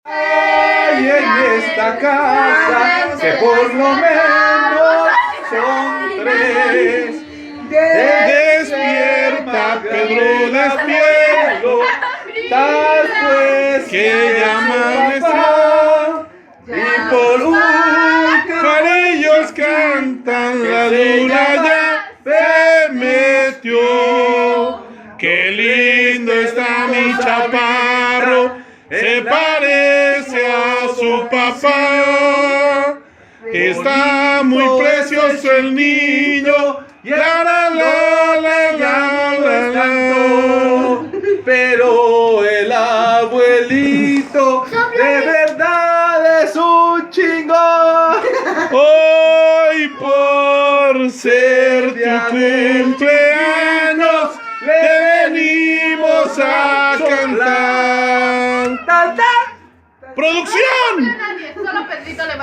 Hay en esta casa, que por lo menos son tres. Despierta, Pedro, Tal pues que ya amaneció. Y por último, Parillos cantan, la luna ya se metió. Qué lindo está mi chaparro, se parece a su papá. Está muy precioso el niño. La, la, la, la, la, la. pero el abuelito de verdad es un chingón. Hoy por ser tu cumpleaños te venimos a cantar. ¡Tan, tan! ¡Producción!